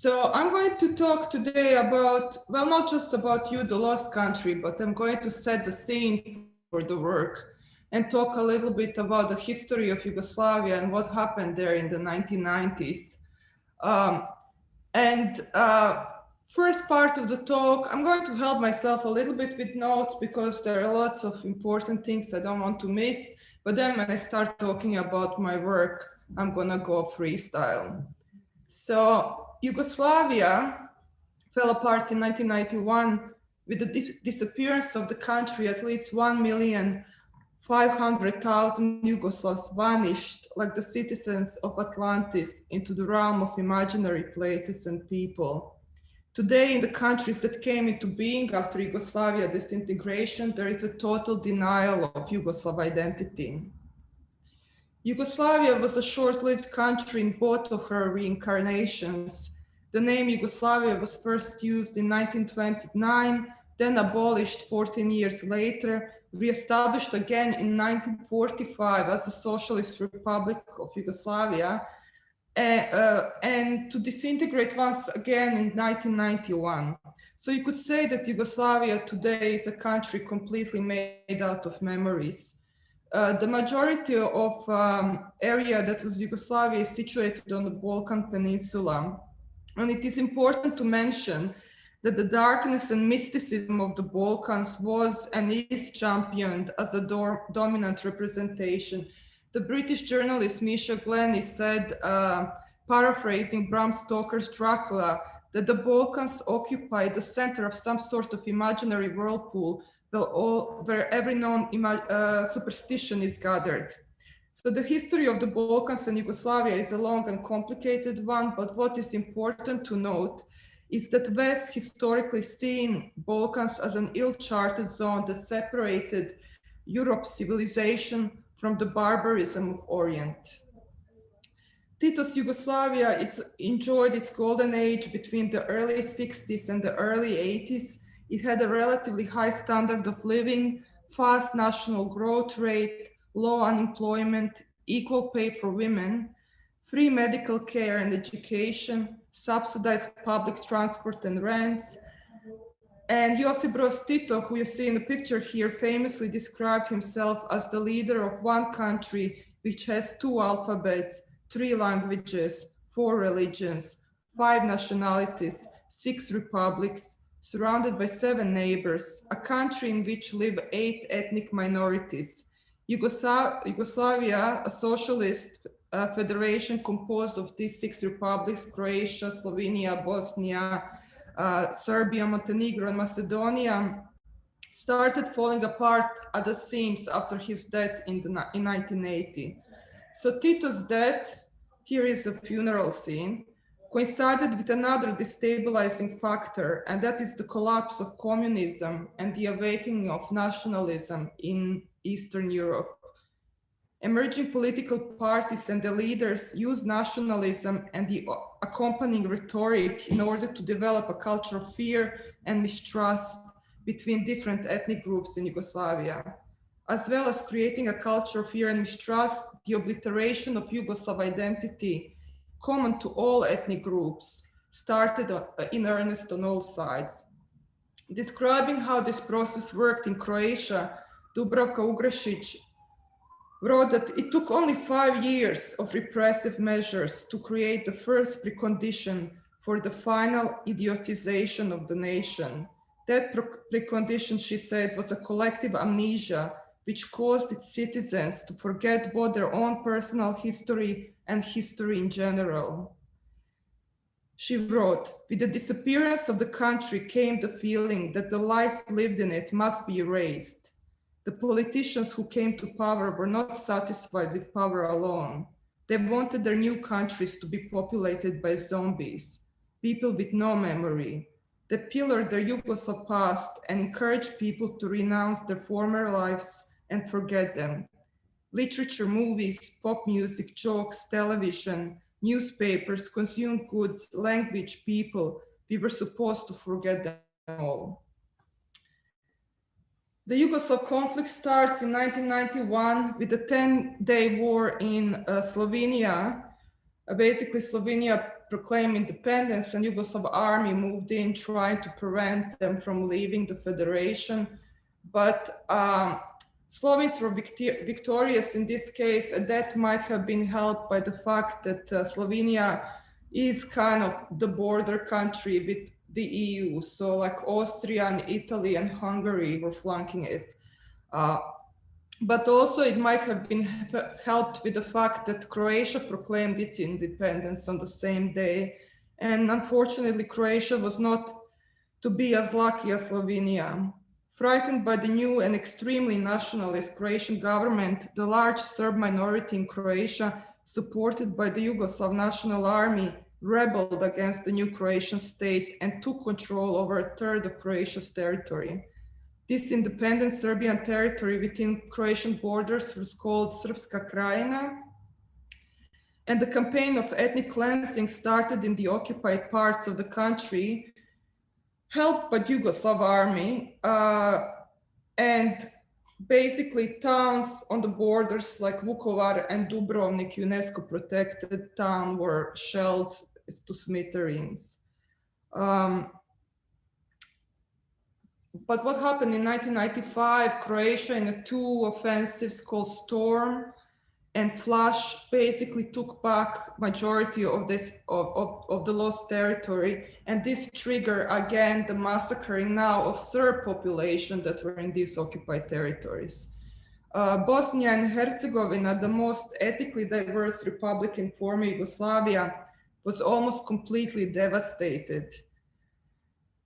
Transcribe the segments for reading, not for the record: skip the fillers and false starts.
So I'm going to talk today about, well, not just about You, the Lost Country, but I'm going to set the scene for the work and talk a little bit about the history of Yugoslavia and what happened there in the 1990s. First part of the talk, I'm going to help myself a little bit with notes because there are lots of important things I don't want to miss. But then when I start talking about my work, I'm gonna go freestyle. So Yugoslavia fell apart in 1991 with the disappearance of the country. At least 1,500,000 Yugoslavs vanished like the citizens of Atlantis into the realm of imaginary places and people. Today, in the countries that came into being after Yugoslavia disintegration, there is a total denial of Yugoslav identity. Yugoslavia was a short-lived country in both of her reincarnations. The name Yugoslavia was first used in 1929, then abolished 14 years later, re-established again in 1945 as the Socialist Republic of Yugoslavia, and to disintegrate once again in 1991. So you could say that Yugoslavia today is a country completely made out of memories. The majority of area that was Yugoslavia is situated on the Balkan Peninsula. And it is important to mention that the darkness and mysticism of the Balkans was and is championed as a dominant representation. The British journalist Misha Glenny said, paraphrasing Bram Stoker's Dracula, that the Balkans occupy the center of some sort of imaginary whirlpool where every known superstition is gathered. So the history of the Balkans and Yugoslavia is a long and complicated one, but what is important to note is that West historically seen Balkans as an ill-charted zone that separated Europe's civilization from the barbarism of Orient. Tito's Yugoslavia enjoyed its golden age between the early 60s and the early 80s. It had a relatively high standard of living, fast national growth rate, low unemployment, equal pay for women, free medical care and education, subsidized public transport and rents. And Josip Broz Tito, who you see in the picture here, famously described himself as the leader of one country which has 2 alphabets, 3 languages, 4 religions, 5 nationalities, 6 republics, surrounded by 7 neighbors, a country in which live 8 ethnic minorities. Yugoslavia, a socialist federation composed of these 6 republics, Croatia, Slovenia, Bosnia, Serbia, Montenegro, and Macedonia, started falling apart at the seams after his death in 1980. So Tito's death, here is a funeral scene, coincided with another destabilizing factor, and that is the collapse of communism and the awakening of nationalism in Eastern Europe. Emerging political parties and the leaders used nationalism and the accompanying rhetoric in order to develop a culture of fear and mistrust between different ethnic groups in Yugoslavia, as well as creating a culture of fear and mistrust, the obliteration of Yugoslav identity common to all ethnic groups started in earnest on all sides. Describing how this process worked in Croatia, Dubravka Ugrešić wrote that it took only 5 years of repressive measures to create the first precondition for the final idiotization of the nation. That precondition, she said, was a collective amnesia which caused its citizens to forget both their own personal history and history in general. She wrote, with the disappearance of the country came the feeling that the life lived in it must be erased. The politicians who came to power were not satisfied with power alone. They wanted their new countries to be populated by zombies, people with no memory. They pillared their Yugoslav past and encouraged people to renounce their former lives and forget them. Literature, movies, pop music, jokes, television, newspapers, consumed goods, language, people, we were supposed to forget them all. The Yugoslav conflict starts in 1991 with the 10-day war in Slovenia. Basically, Slovenia proclaimed independence, and Yugoslav army moved in trying to prevent them from leaving the federation. But Slovenes were victorious in this case, and that might have been helped by the fact that Slovenia is kind of the border country with the EU. So like Austria and Italy and Hungary were flanking it. But also it might have been helped with the fact that Croatia proclaimed its independence on the same day. And unfortunately, Croatia was not to be as lucky as Slovenia. Frightened by the new and extremely nationalist Croatian government, the large Serb minority in Croatia, supported by the Yugoslav National Army, rebelled against the new Croatian state and took control over a third of Croatia's territory. This independent Serbian territory within Croatian borders was called Srpska Krajina. And the campaign of ethnic cleansing started in the occupied parts of the country, helped by the Yugoslav army. And basically towns on the borders like Vukovar and Dubrovnik, UNESCO protected town, were shelled to smithereens. But what happened in 1995, Croatia in two offensives called Storm and Flush basically took back majority of the lost territory. And this triggered again the massacring now of Serb population that were in these occupied territories. Bosnia and Herzegovina, the most ethnically diverse republic in former Yugoslavia, was almost completely devastated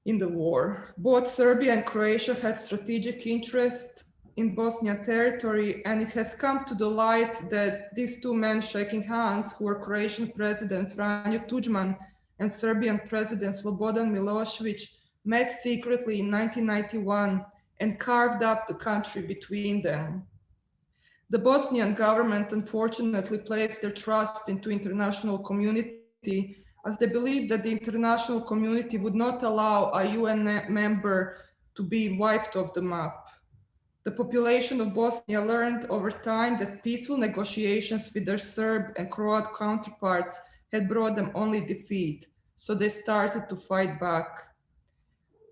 in the war. Both Serbia and Croatia had strategic interest in Bosnian territory, and it has come to the light that these two men shaking hands, who were Croatian President Franjo Tudjman and Serbian President Slobodan Milosevic, met secretly in 1991 and carved up the country between them. The Bosnian government unfortunately placed their trust into international community, as they believed that the international community would not allow a UN member to be wiped off the map. The population of Bosnia learned over time that peaceful negotiations with their Serb and Croat counterparts had brought them only defeat, so they started to fight back.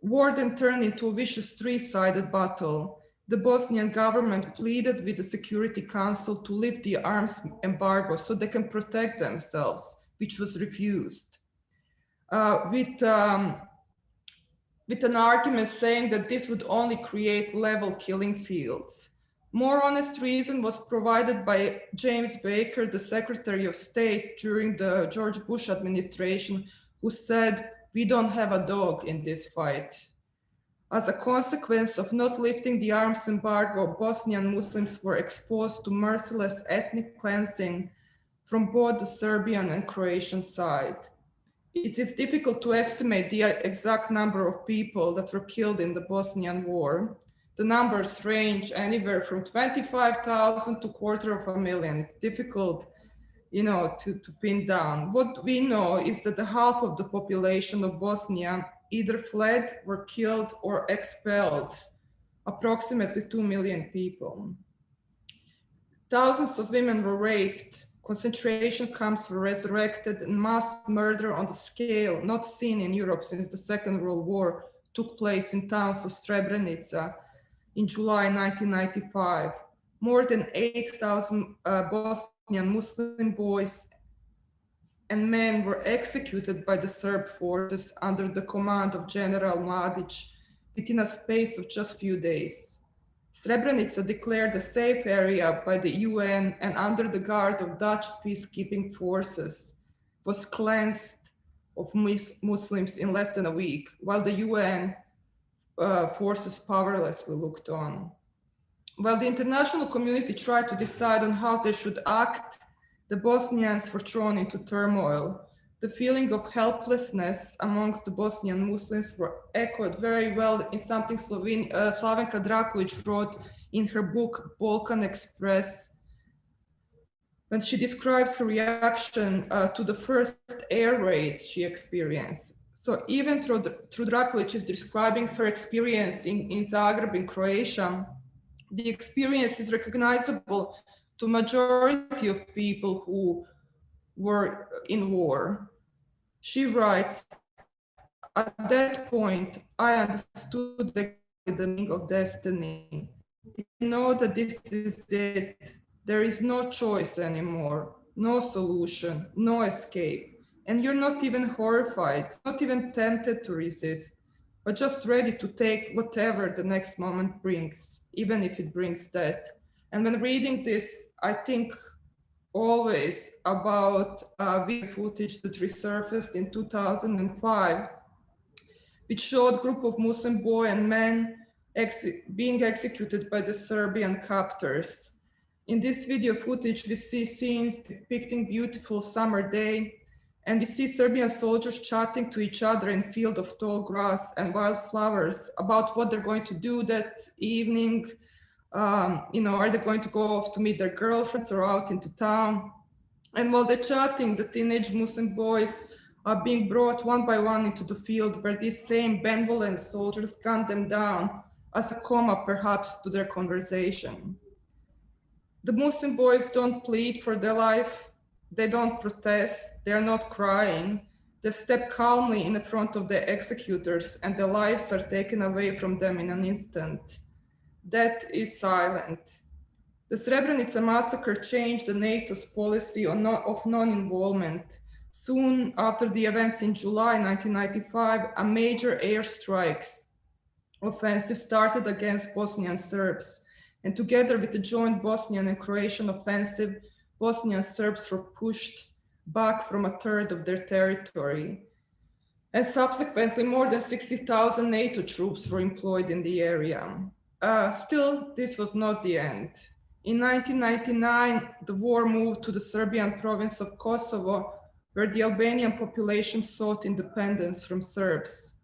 War then turned into a vicious three-sided battle. The Bosnian government pleaded with the Security Council to lift the arms embargo so they can protect themselves, which was refused, with an argument saying that this would only create level killing fields. More honest reason was provided by James Baker, the Secretary of State during the George Bush administration, who said, "We don't have a dog in this fight." As a consequence of not lifting the arms embargo, Bosnian Muslims were exposed to merciless ethnic cleansing from both the Serbian and Croatian side. It is difficult to estimate the exact number of people that were killed in the Bosnian War. The numbers range anywhere from 25,000 to 250,000. It's difficult, to pin down. What we know is that the half of the population of Bosnia either fled, were killed, or expelled, approximately 2 million people. Thousands of women were raped, concentration camps were resurrected, and mass murder on the scale not seen in Europe since the Second World War took place in towns of Srebrenica in July 1995. More than 8,000 Bosnian Muslim boys and men were executed by the Serb forces under the command of General Mladic within a space of just few days. Srebrenica, declared a safe area by the UN and under the guard of Dutch peacekeeping forces, was cleansed of Muslims in less than a week, while the UN forces powerlessly looked on. While the international community tried to decide on how they should act, the Bosnians were thrown into turmoil. The feeling of helplessness amongst the Bosnian Muslims were echoed very well in something Slavenka Drakulić wrote in her book, Balkan Express, when she describes her reaction to the first air raids she experienced. So even through Drakulić is describing her experience in Zagreb in Croatia, the experience is recognizable to majority of people who were in war. She writes, "At that point, I understood the meaning of destiny. I know that this is it. There is no choice anymore, no solution, no escape. And you're not even horrified, not even tempted to resist, but just ready to take whatever the next moment brings, even if it brings death." And when reading this, I think always about video footage that resurfaced in 2005, which showed a group of Muslim boy and men being executed by the Serbian captors. In this video footage, we see scenes depicting beautiful summer day, and we see Serbian soldiers chatting to each other in a field of tall grass and wildflowers about what they're going to do that evening. Are they going to go off to meet their girlfriends or out into town? And while they're chatting, the teenage Muslim boys are being brought one by one into the field where these same benevolent soldiers gun them down as a comma perhaps to their conversation. The Muslim boys don't plead for their life. They don't protest. They're not crying. They step calmly in front of the executors and their lives are taken away from them in an instant. Death is silent. The Srebrenica massacre changed the NATO's policy of non-involvement. Soon after the events in July 1995, a major airstrikes offensive started against Bosnian Serbs. And together with the joint Bosnian and Croatian offensive, Bosnian Serbs were pushed back from a third of their territory. And subsequently, more than 60,000 NATO troops were employed in the area. Still, this was not the end. In 1999, the war moved to the Serbian province of Kosovo, where the Albanian population sought independence from Serbs.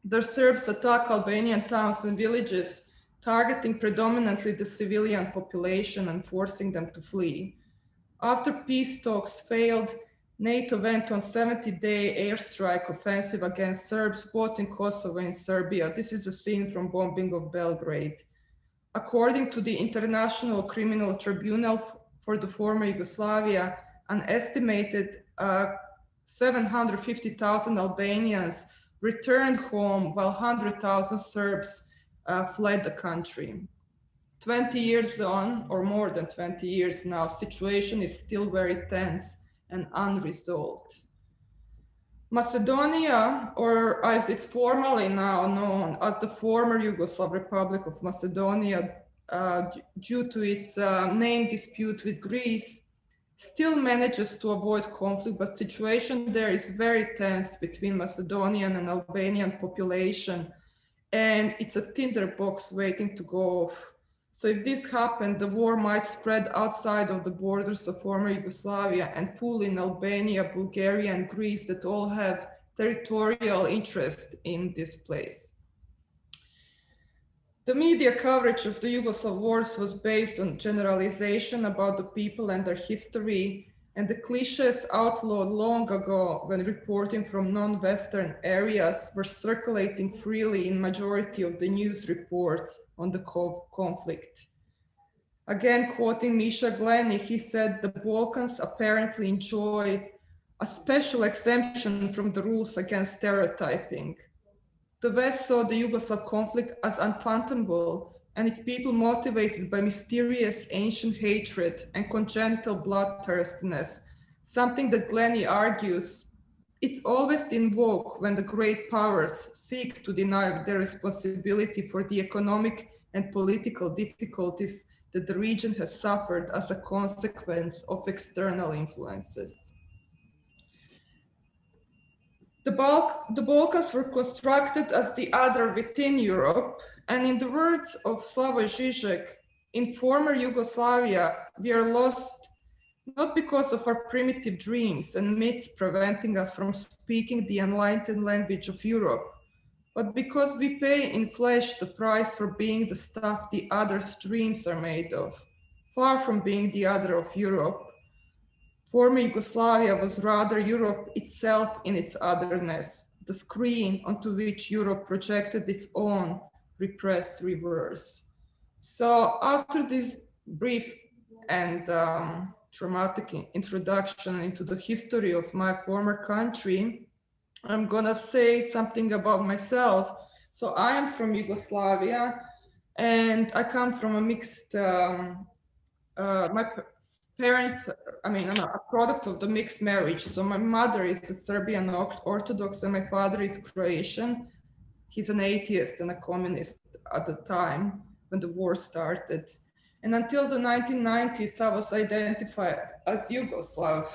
The Serbs attacked Albanian towns and villages, targeting predominantly the civilian population and forcing them to flee. After peace talks failed, NATO went on 70-day airstrike offensive against Serbs, both in Kosovo and Serbia. This is a scene from bombing of Belgrade. According to the International Criminal Tribunal for the former Yugoslavia, an estimated 750,000 Albanians returned home while 100,000 Serbs fled the country. 20 years on, or more than 20 years now, situation is still very tense and unresolved. Macedonia, or as it's formally now known as the former Yugoslav Republic of Macedonia, due to its name dispute with Greece, still manages to avoid conflict, but situation there is very tense between Macedonian and Albanian population, and it's a tinderbox waiting to go off. So if this happened, the war might spread outside of the borders of former Yugoslavia and pull in Albania, Bulgaria, and Greece that all have territorial interest in this place. The media coverage of the Yugoslav wars was based on generalization about the people and their history, and the cliches outlawed long ago when reporting from non-Western areas were circulating freely in majority of the news reports on the conflict. Again, quoting Misha Glenny, he said, "The Balkans apparently enjoy a special exemption from the rules against stereotyping. The West saw the Yugoslav conflict as unfathomable and its people motivated by mysterious ancient hatred and congenital bloodthirstiness, something that Glenny argues it's always in vogue when the great powers seek to deny their responsibility for the economic and political difficulties that the region has suffered as a consequence of external influences." The Balkans were constructed as the other within Europe, and in the words of Slavoj Žižek, in former Yugoslavia, we are lost not because of our primitive dreams and myths preventing us from speaking the enlightened language of Europe, but because we pay in flesh the price for being the stuff the other's dreams are made of, far from being the other of Europe. Former Yugoslavia was rather Europe itself in its otherness, the screen onto which Europe projected its own repressed reverse. So after this brief and dramatic introduction into the history of my former country, I'm gonna say something about myself. So I am from Yugoslavia, and I come from a mixed, my parents, I mean, I'm a product of the mixed marriage. So my mother is a Serbian Orthodox and my father is Croatian. He's an atheist and a communist at the time when the war started. And until the 1990s, I was identified as Yugoslav.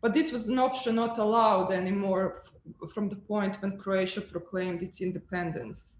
But this was an option not allowed anymore from the point when Croatia proclaimed its independence.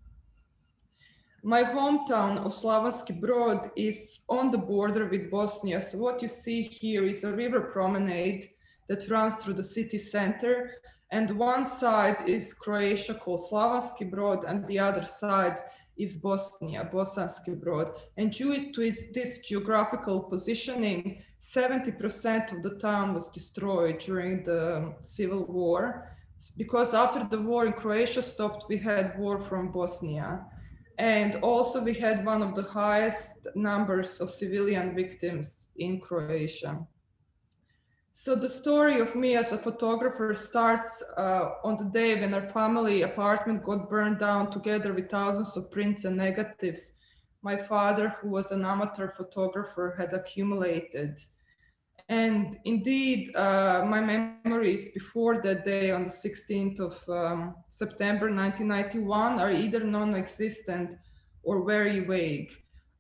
My hometown of Slavonski Brod is on the border with Bosnia. So what you see here is a river promenade that runs through the city center. And one side is Croatia called Slavonski Brod, and the other side is Bosnia, Bosanski Brod. And due to this geographical positioning, 70% of the town was destroyed during the civil war. Because after the war in Croatia stopped, we had war from Bosnia. And also we had one of the highest numbers of civilian victims in Croatia. So the story of me as a photographer starts on the day when our family apartment got burned down together with thousands of prints and negatives my father, who was an amateur photographer, had accumulated. And indeed, my memories before that day on the 16th of September 1991 are either non-existent or very vague.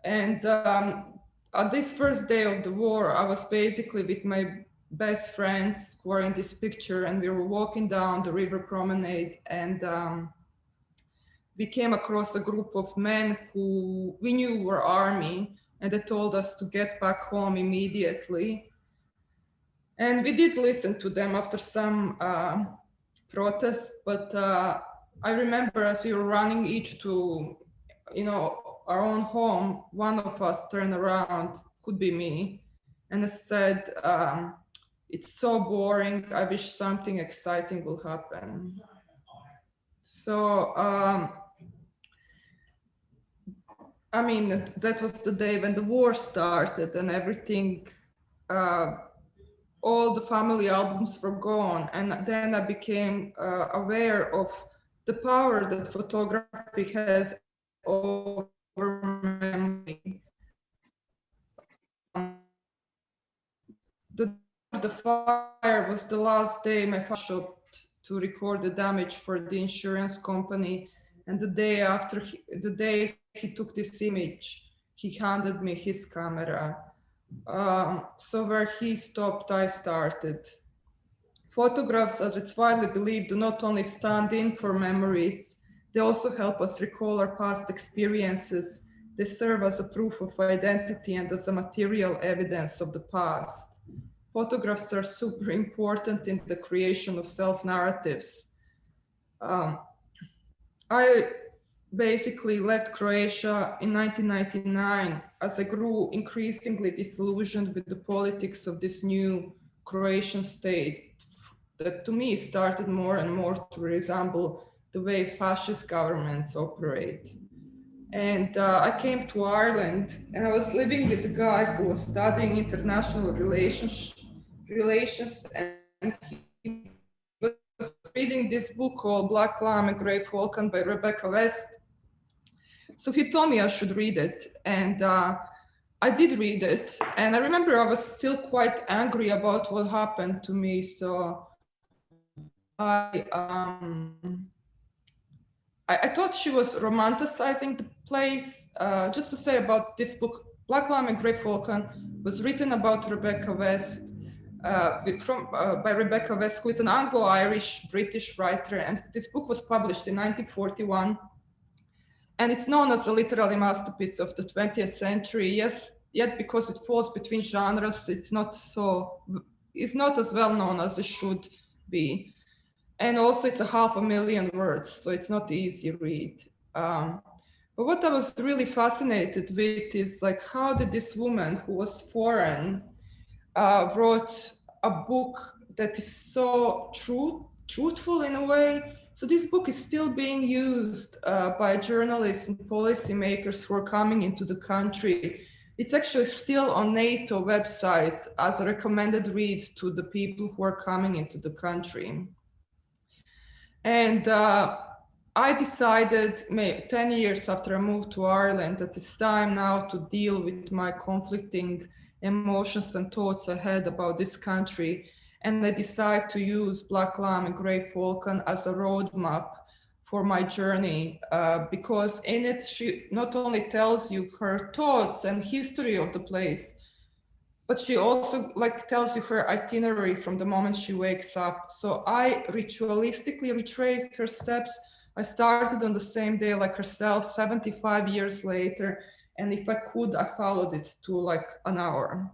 And at this first day of the war, I was basically with my best friends who are in this picture, and we were walking down the river promenade, and we came across a group of men who we knew were army, and they told us to get back home immediately. And we did listen to them after some protests, but I remember as we were running each to, our own home, one of us turned around, could be me, and I said, it's so boring, I wish something exciting will happen. So, I mean, that was the day when the war started and everything, all the family albums were gone. And then I became aware of the power that photography has over memory. The fire was the last day my father shopped to record the damage for the insurance company. And the day after, the day he took this image, he handed me his camera. So where he stopped, I started. Photographs, as it's widely believed, do not only stand in for memories, they also help us recall our past experiences. They serve as a proof of identity and as a material evidence of the past. Photographs are super important in the creation of self-narratives. I basically left Croatia in 1999 as I grew increasingly disillusioned with the politics of this new Croatian state that to me started more and more to resemble the way fascist governments operate. And I came to Ireland and I was living with a guy who was studying international relations and he was reading this book called Black Lamb and Grey Falcon by Rebecca West. So he told me I should read it, and I did read it. And I remember I was still quite angry about what happened to me. So I thought she was romanticizing the place. Just to say about this book, Black Lamb and Grey Falcon was written about Rebecca West, by Rebecca West, who is an Anglo-Irish British writer. And this book was published in 1941. And it's known as a literary masterpiece of the 20th century. Yes, yet because it falls between genres, it's not as well known as it should be. And also it's 500,000 words, so it's not easy read. But what I was really fascinated with is like, how did this woman who was foreign wrote a book that is so truthful in a way. So this book is still being used by journalists and policymakers who are coming into the country It's actually still on NATO website as a recommended read to the people who are coming into the country. And I decided 10 years after I moved to Ireland that it's time now to deal with my conflicting emotions and thoughts I had about this country. And I decided to use Black Lamb and Grey Falcon as a roadmap for my journey, because in it, she not only tells you her thoughts and history of the place, but she also tells you her itinerary from the moment she wakes up. So I ritualistically retraced her steps. I started on the same day like herself, 75 years later. And if I could, I followed it to like an hour.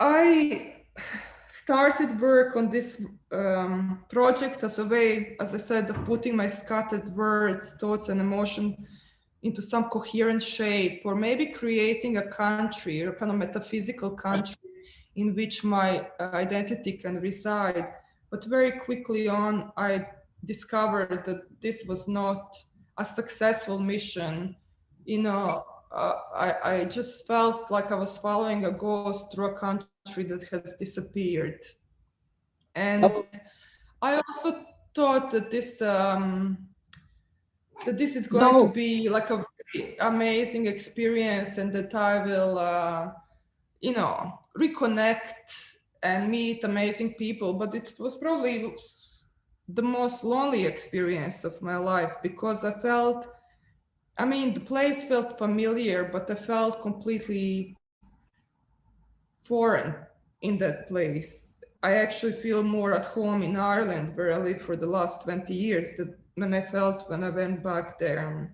I started work on this project as a way, as I said, of putting my scattered words, thoughts, and emotion into some coherent shape, or maybe creating a country, or kind of metaphysical country in which my identity can reside. But very quickly on, I discovered that this was not a successful mission. You know, I just felt like I was following a ghost through a country that has disappeared. And I also thought that this is going to be like a very amazing experience, and that I will, you know, reconnect and meet amazing people. But it was probably the most lonely experience of my life, because I felt, I mean, the place felt familiar, but I felt completely foreign in that place. I actually feel more at home in Ireland, where I lived for the last 20 years, than when I felt when I went back there.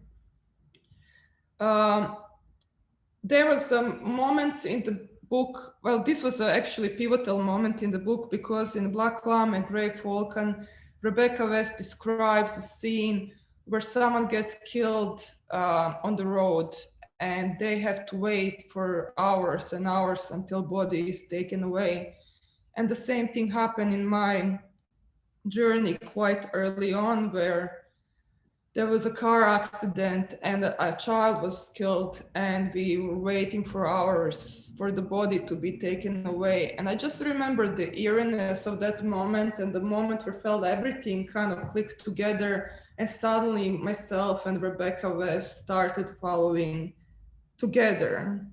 There were some moments in the book, well, this was actually a pivotal moment in the book, because in Black Lamb and Grey Falcon, Rebecca West describes a scene where someone gets killed on the road, and they have to wait for hours and hours until body is taken away. And the same thing happened in my journey quite early on, where there was a car accident and a child was killed, and we were waiting for hours for the body to be taken away. And I just remember the eeriness of that moment, and the moment where I felt everything kind of clicked together, and suddenly myself and Rebecca West started following together.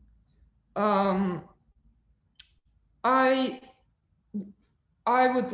I would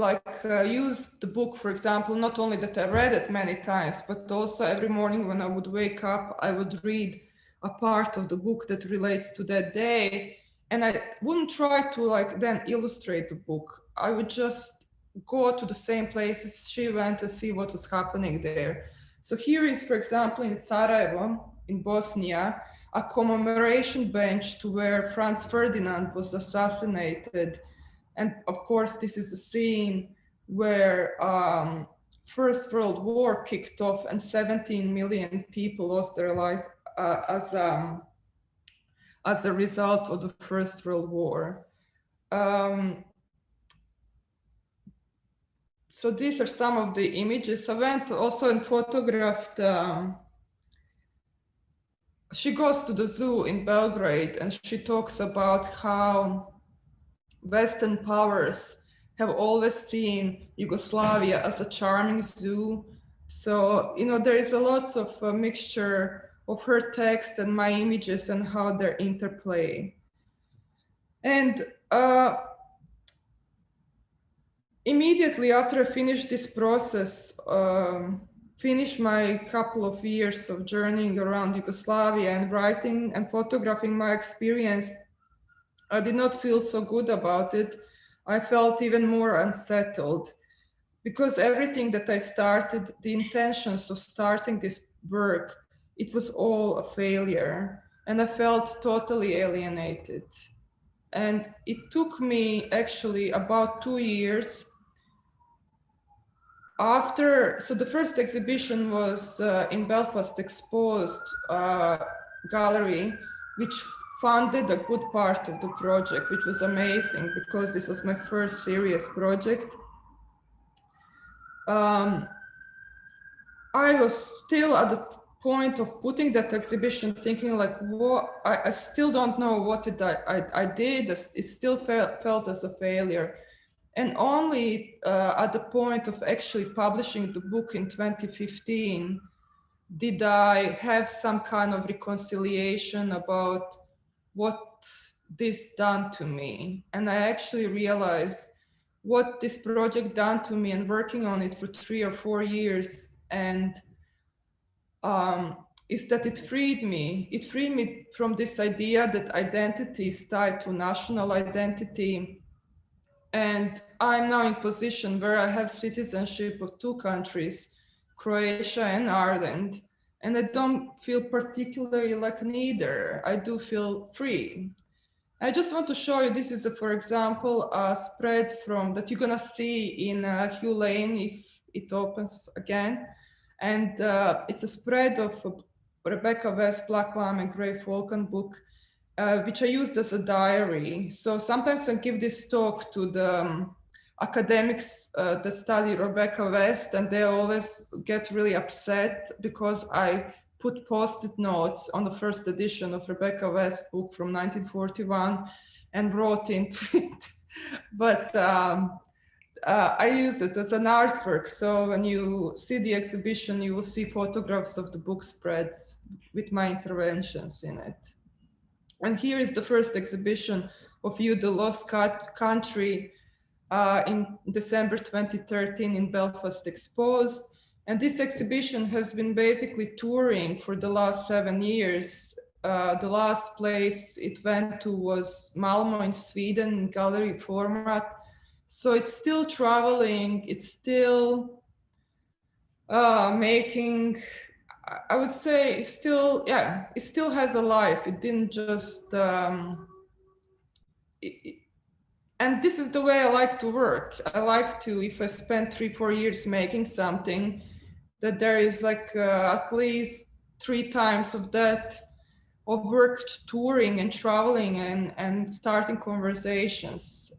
use the book, for example, not only that I read it many times, but also every morning when I would wake up, I would read a part of the book that relates to that day. And I wouldn't try to then illustrate the book. I would just go to the same places she went and see what was happening there. So here is, for example, in Sarajevo, in Bosnia, a commemoration bench to where Franz Ferdinand was assassinated. And of course, this is a scene where First World War kicked off, and 17 million people lost their life as a result of the First World War. So these are some of the images. I went also and photographed. She goes to the zoo in Belgrade, and she talks about how Western powers have always seen Yugoslavia as a charming zoo. So, you know, there is a lot of mixture of her text and my images and how they're interplay. And immediately after I finished this process, finished my couple of years of journeying around Yugoslavia and writing and photographing my experience, I did not feel so good about it. I felt even more unsettled, because everything that I started, the intentions of starting this work, it was all a failure, and I felt totally alienated. And it took me actually about 2 years after, so the first exhibition was in Belfast Exposed Gallery, which funded a good part of the project, which was amazing because it was my first serious project. I was still at the point of putting that exhibition thinking like, what, I still don't know what I did. It still felt as a failure. And only at the point of actually publishing the book in 2015, did I have some kind of reconciliation about what this done to me. And I actually realized what this project done to me and working on it for 3 or 4 years. And is that it freed me. It freed me from this idea that identity is tied to national identity. And I'm now in position where I have citizenship of 2 countries, Croatia and Ireland. And I don't feel particularly like neither. I do feel free. I just want to show you, this is, for example, a spread from that you're gonna see in Hugh Lane if it opens again. And it's a spread of Rebecca West, Black Lamb and Grey Falcon book, which I used as a diary. So sometimes I give this talk to the academics that study Rebecca West, and they always get really upset because I put post-it notes on the first edition of Rebecca West's book from 1941 and wrote into it. But I used it as an artwork. So when you see the exhibition, you will see photographs of the book spreads with my interventions in it. And here is the first exhibition of You, the Lost Country, in December 2013 in Belfast Exposed. And this exhibition has been basically touring for the last 7 years. The last place it went to was Malmo in Sweden in gallery format. So it's still traveling, it's still making, I would say it's still, yeah, it still has a life. It didn't just, and this is the way I like to work. I like to, if I spend 3-4 years making something, that there is like at least 3 times of that of work touring and traveling and starting conversations.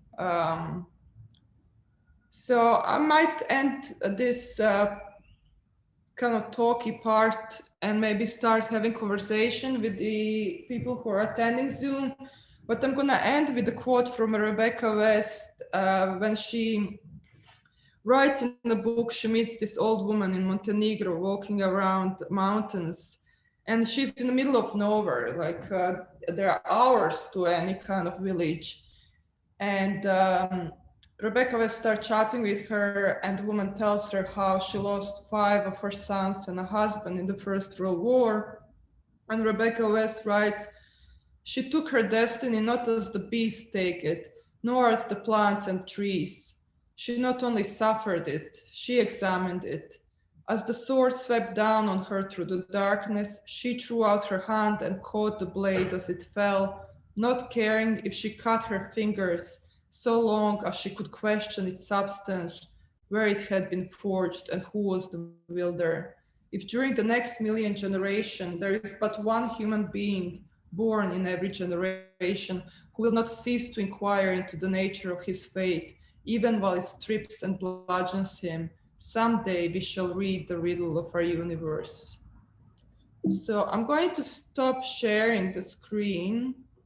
So I might end this kind of talky part and maybe start having conversation with the people who are attending Zoom. But I'm gonna end with a quote from Rebecca West when she writes in the book, she meets this old woman in Montenegro walking around mountains, and she's in the middle of nowhere, like there are hours to any kind of village. And Rebecca West starts chatting with her, and the woman tells her how she lost 5 of her sons and a husband in the First World War. And Rebecca West writes, she took her destiny not as the beasts take it, nor as the plants and trees. She not only suffered it, she examined it. As the sword swept down on her through the darkness, she threw out her hand and caught the blade as it fell, not caring if she cut her fingers, so long as she could question its substance, where it had been forged and who was the wielder. If during the next million generation there is but one human being born in every generation who will not cease to inquire into the nature of his fate, even while it strips and bludgeons him, someday we shall read the riddle of our universe. So I'm going to stop sharing the screen.